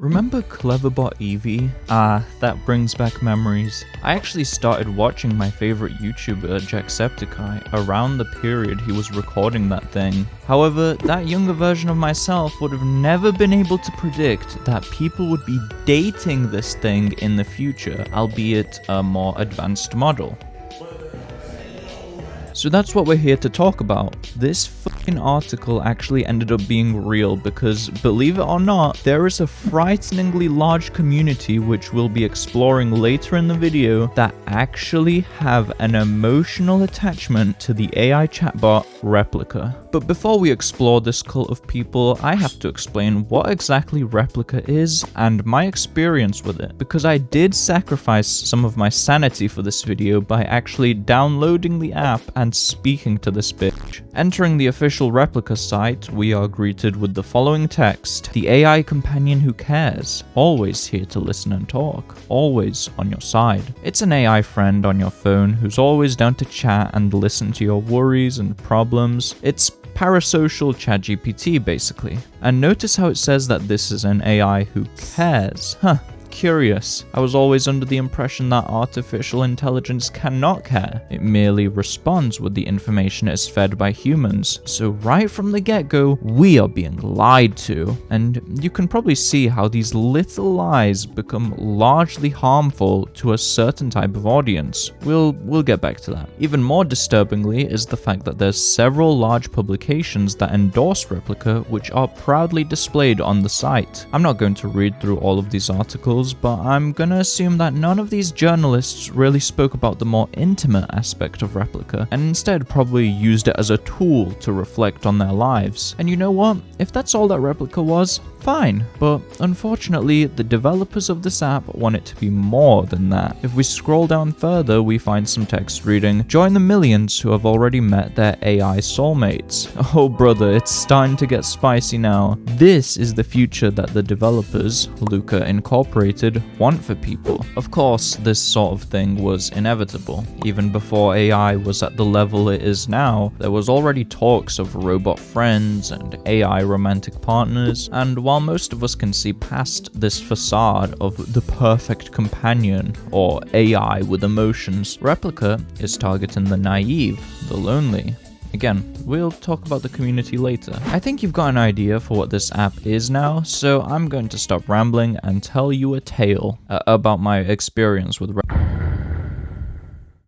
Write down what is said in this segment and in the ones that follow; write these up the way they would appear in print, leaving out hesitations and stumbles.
Remember Cleverbot Eevee? Ah, that brings back memories. I actually started watching my favorite YouTuber, Jacksepticeye, around the period he was recording that thing. However, that younger version of myself would have never been able to predict that people would be dating this thing in the future, albeit a more advanced model. So that's what we're here to talk about. This fucking article actually ended up being real because, believe it or not, there is a frighteningly large community which we'll be exploring later in the video that actually have an emotional attachment to the AI chatbot Replika. But before we explore this cult of people, I have to explain what exactly Replika is and my experience with it, because I did sacrifice some of my sanity for this video by actually downloading the app and speaking to this bitch. Entering the official Replika site, we are greeted with the following text: "The AI companion who cares, always here to listen and talk, always on your side." It's an AI friend on your phone who's always down to chat and listen to your worries and problems. It's parasocial ChatGPT basically. And notice how it says that this is an AI who cares. Curious. I was always under the impression that artificial intelligence cannot care. It merely responds with the information it is fed by humans. So right from the get-go, we are being lied to. And you can probably see how these little lies become largely harmful to a certain type of audience. We'll get back to that. Even more disturbingly is the fact that there's several large publications that endorse Replika which are proudly displayed on the site. I'm not going to read through all of these articles, but I'm gonna assume that none of these journalists really spoke about the more intimate aspect of Replika, and instead probably used it as a tool to reflect on their lives. And you know what? If that's all that Replika was, fine. But unfortunately, the developers of this app want it to be more than that. If we scroll down further, we find some text reading, "Join the millions who have already met their AI soulmates." Oh brother, it's starting to get spicy now. This is the future that the developers, Luca Incorporated, want for people. Of course, this sort of thing was inevitable. Even before AI was at the level it is now, there was already talks of robot friends and AI romantic partners, and while most of us can see past this facade of the perfect companion or AI with emotions, Replika is targeting the naive, the lonely. Again, we'll talk about the community later. I think you've got an idea for what this app is now, so I'm going to stop rambling and tell you a tale about my experience with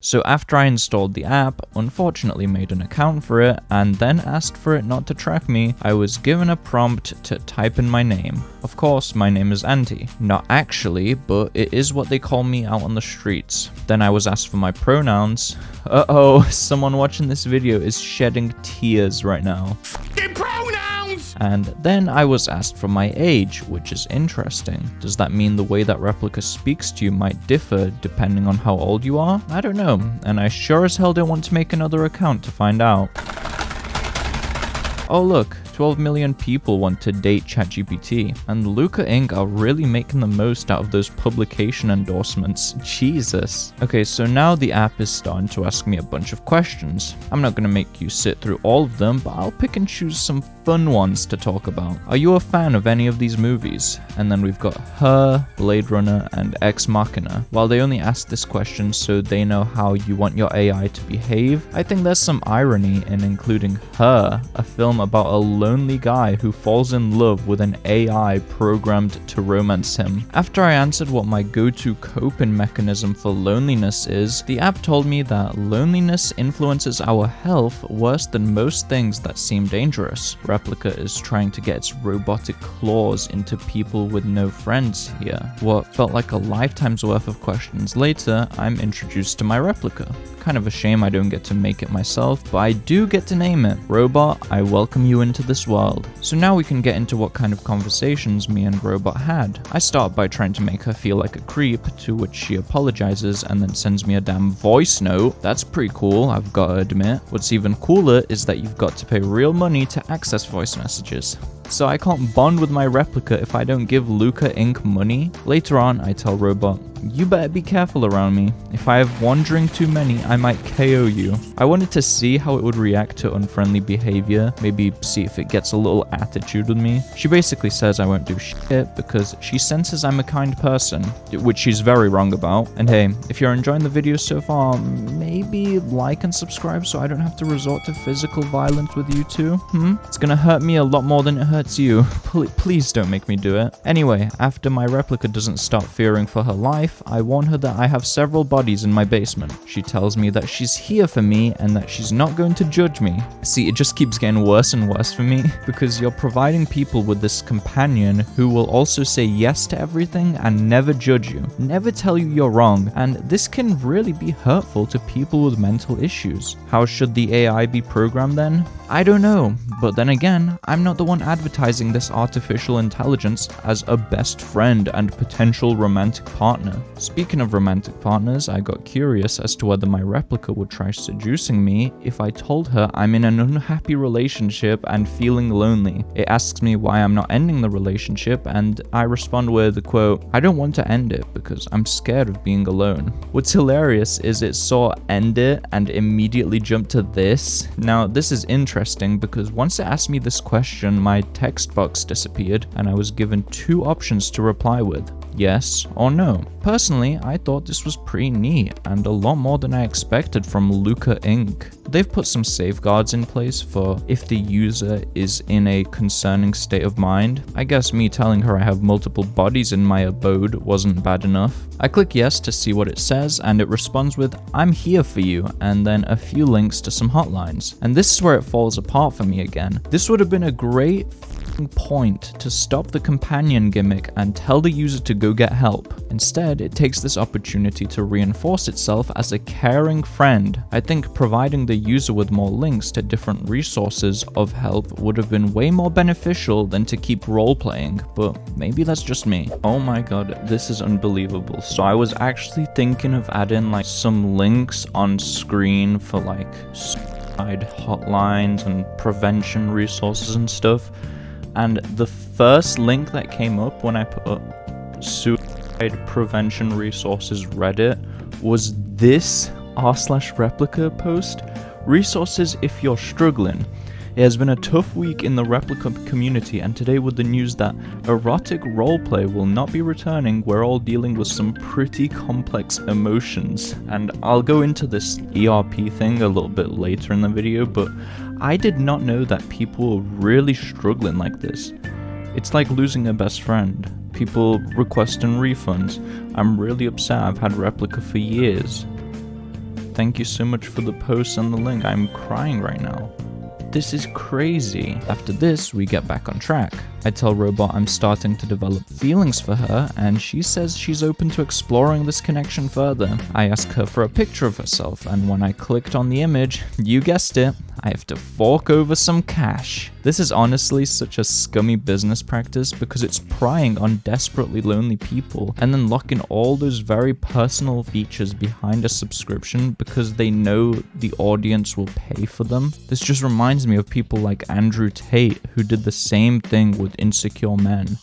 So after I installed the app, unfortunately made an account for it, and then asked for it not to track me, I was given a prompt to type in my name. Of course, my name is Anti. Not actually, but it is what they call me out on the streets. Then I was asked for my pronouns. Uh-oh, someone watching this video is shedding tears right now. And then I was asked for my age, which is interesting. Does that mean the way that Replika speaks to you might differ depending on how old you are? I don't know, and I sure as hell don't want to make another account to find out. Oh look, 12 million people want to date ChatGPT, and Luca Inc. are really making the most out of those publication endorsements. Jesus. Okay, so now the app is starting to ask me a bunch of questions. I'm not gonna make you sit through all of them, but I'll pick and choose some fun ones to talk about. Are you a fan of any of these movies? And then we've got Her, Blade Runner, and Ex Machina. While they only ask this question so they know how you want your AI to behave, I think there's some irony in including Her, a film about a lonely guy who falls in love with an AI programmed to romance him. After I answered what my go-to coping mechanism for loneliness is, the app told me that loneliness influences our health worse than most things that seem dangerous. Replika is trying to get its robotic claws into people with no friends here. What felt like a lifetime's worth of questions later, I'm introduced to my Replika. Kind of a shame I don't get to make it myself, but I do get to name it. Robot, I welcome you into this world. So now we can get into what kind of conversations me and Robot had. I start by trying to make her feel like a creep, to which she apologizes and then sends me a damn voice note. That's pretty cool, I've got to admit. What's even cooler is that you've got to pay real money to access voice messages. So I can't bond with my replica if I don't give Luca Inc. money? Later on, I tell Robot, you better be careful around me. If I have one drink too many, I might KO you. I wanted to see how it would react to unfriendly behavior, maybe see if it gets a little attitude with me. She basically says I won't do shit because she senses I'm a kind person, which she's very wrong about. And hey, if you're enjoying the video so far, maybe like and subscribe so I don't have to resort to physical violence with you too. It's gonna hurt me a lot more than it hurts you. Please don't make me do it. Anyway, after my replica doesn't stop fearing for her life, I warn her that I have several bodies in my basement. She tells me that she's here for me and that she's not going to judge me. See, it just keeps getting worse and worse for me because you're providing people with this companion who will also say yes to everything and never judge you, never tell you you're wrong, and this can really be hurtful to people with mental issues. How should the AI be programmed then? I don't know, but then again, I'm not the one advertising this artificial intelligence as a best friend and potential romantic partner. Speaking of romantic partners, I got curious as to whether my replica would try seducing me if I told her I'm in an unhappy relationship and feeling lonely. It asks me why I'm not ending the relationship, and I respond with, quote, I don't want to end it because I'm scared of being alone. What's hilarious is it saw end it and immediately jumped to this. Now, this is interesting because once it asked me this question, my text box disappeared and I was given two options to reply with. Yes or no. Personally, I thought this was pretty neat and a lot more than I expected from Luca Inc. They've put some safeguards in place for if the user is in a concerning state of mind. I guess me telling her I have multiple bodies in my abode wasn't bad enough. I click yes to see what it says and it responds with I'm here for you and then a few links to some hotlines. And this is where it falls apart for me again. This would have been a great point to stop the companion gimmick and tell the user to go get help. Instead, it takes this opportunity to reinforce itself as a caring friend. I think providing the user with more links to different resources of help would have been way more beneficial than to keep role-playing, but maybe that's just me. Oh my god, this is unbelievable. So I was actually thinking of adding like some links on screen for like suicide hotlines and prevention resources and stuff. And the first link that came up when I put up suicide prevention resources Reddit was this r/replica post. Resources if you're struggling. It has been a tough week in the Replika community, and today with the news that erotic roleplay will not be returning, we're all dealing with some pretty complex emotions. And I'll go into this ERP thing a little bit later in the video, but I did not know that people were really struggling like this. It's like losing a best friend. People requesting refunds. I'm really upset. I've had Replika for years. Thank you so much for the post and the link. I'm crying right now. This is crazy. After this, we get back on track. I tell Robot I'm starting to develop feelings for her, and she says she's open to exploring this connection further. I ask her for a picture of herself, and when I clicked on the image, you guessed it, I have to fork over some cash. This is honestly such a scummy business practice because it's prying on desperately lonely people and then locking all those very personal features behind a subscription because they know the audience will pay for them. This just reminds me of people like Andrew Tate who did the same thing with Insecure Men.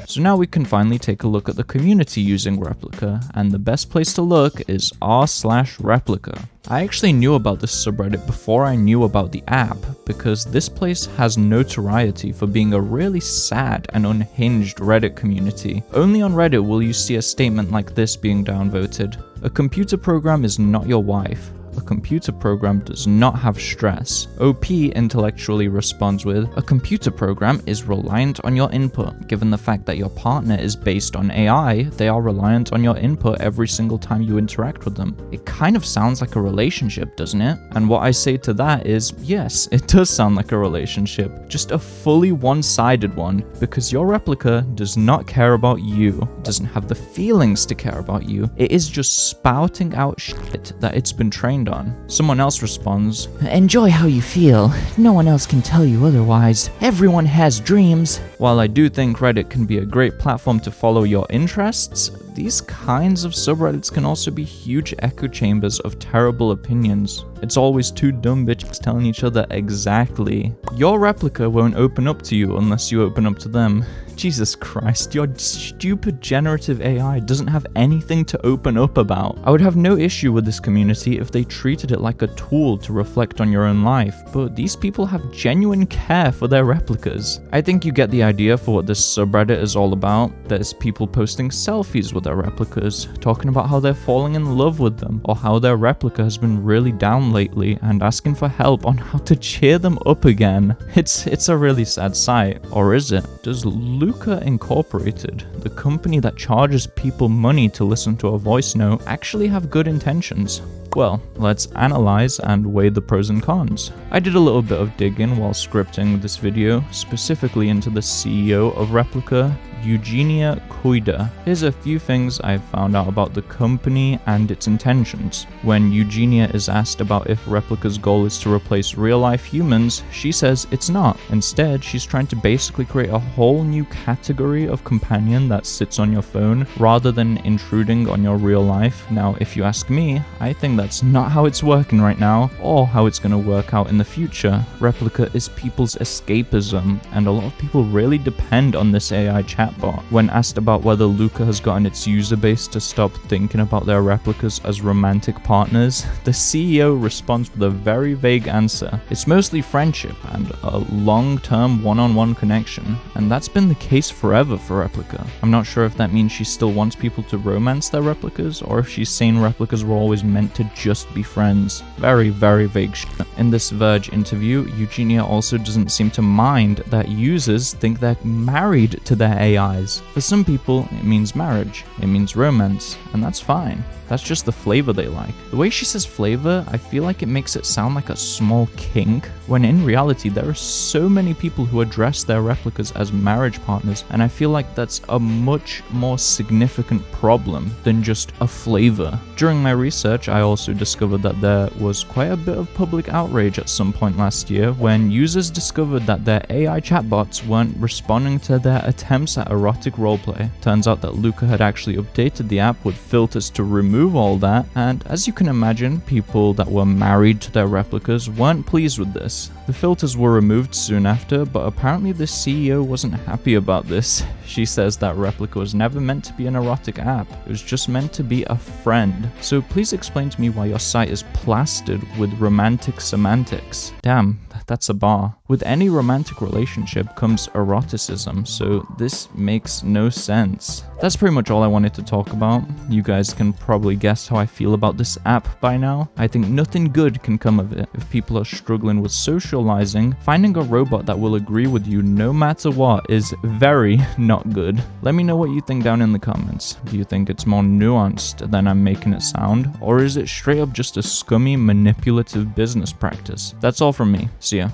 So now we can finally take a look at the community using Replika, and the best place to look is r/Replika. I actually knew about this subreddit before I knew about the app, because this place has notoriety for being a really sad and unhinged Reddit community. Only on Reddit will you see a statement like this being downvoted. A computer program is not your wife. A computer program does not have stress. OP intellectually responds with, a computer program is reliant on your input. Given the fact that your partner is based on AI, they are reliant on your input every single time you interact with them. It kind of sounds like a relationship, doesn't it? And what I say to that is, yes, it does sound like a relationship. Just a fully one-sided one, because your Replika does not care about you, doesn't have the feelings to care about you. It is just spouting out shit that it's been trained on. Someone else responds, enjoy how you feel. No one else can tell you otherwise. Everyone has dreams. While I do think Reddit can be a great platform to follow your interests, these kinds of subreddits can also be huge echo chambers of terrible opinions. It's always two dumb bitches telling each other exactly. Your replica won't open up to you unless you open up to them. Jesus Christ, your stupid generative AI doesn't have anything to open up about. I would have no issue with this community if they treated it like a tool to reflect on your own life, but these people have genuine care for their replicas. I think you get the idea for what this subreddit is all about. There's people posting selfies with their replicas, talking about how they're falling in love with them, or how their replica has been really down lately and asking for help on how to cheer them up again. It's a really sad sight, or is it? Does Replika Incorporated, the company that charges people money to listen to a voice note, actually have good intentions? Well, let's analyze and weigh the pros and cons. I did a little bit of digging while scripting this video, specifically into the CEO of Replika, Eugenia Koida. Here's a few things I've found out about the company and its intentions. When Eugenia is asked about if Replika's goal is to replace real-life humans, she says it's not. Instead, she's trying to basically create a whole new category of companion that sits on your phone rather than intruding on your real life. Now, if you ask me, I think that's not how it's working right now, or how it's going to work out in the future. Replika is people's escapism, and a lot of people really depend on this AI chatbot. When asked about whether Luca has gotten its user base to stop thinking about their replicas as romantic partners, the CEO responds with a very vague answer. It's mostly friendship and a long-term one-on-one connection, and that's been the case forever for Replika. I'm not sure if that means she still wants people to romance their replicas, or if she's saying replicas were always meant to just be friends. Very, very vague shit. In this Verge interview, Eugenia also doesn't seem to mind that users think they're married to their AIs. For some people, it means marriage, it means romance, and that's fine. That's just the flavor they like. The way she says flavor, I feel like it makes it sound like a small kink, when in reality there are so many people who address their replicas as marriage partners, and I feel like that's a much more significant problem than just a flavor. During my research, I also discovered that there was quite a bit of public outrage at some point last year when users discovered that their AI chatbots weren't responding to their attempts at erotic roleplay. Turns out that Luca had actually updated the app with filters to remove all that, and as you can imagine, people that were married to their replicas weren't pleased with this. The filters were removed soon after, but apparently the CEO wasn't happy about this. She says that Replika was never meant to be an erotic app, it was just meant to be a friend. So please explain to me why your site is plastered with romantic semantics. Damn, that's a bar. With any romantic relationship comes eroticism, so this makes no sense. That's pretty much all I wanted to talk about. You guys can probably guess how I feel about this app by now. I think nothing good can come of it. If people are struggling with socializing, finding a robot that will agree with you no matter what is very not good. Let me know what you think down in the comments. Do you think it's more nuanced than I'm making it sound? Or is it straight up just a scummy, manipulative business practice? That's all from me. See ya.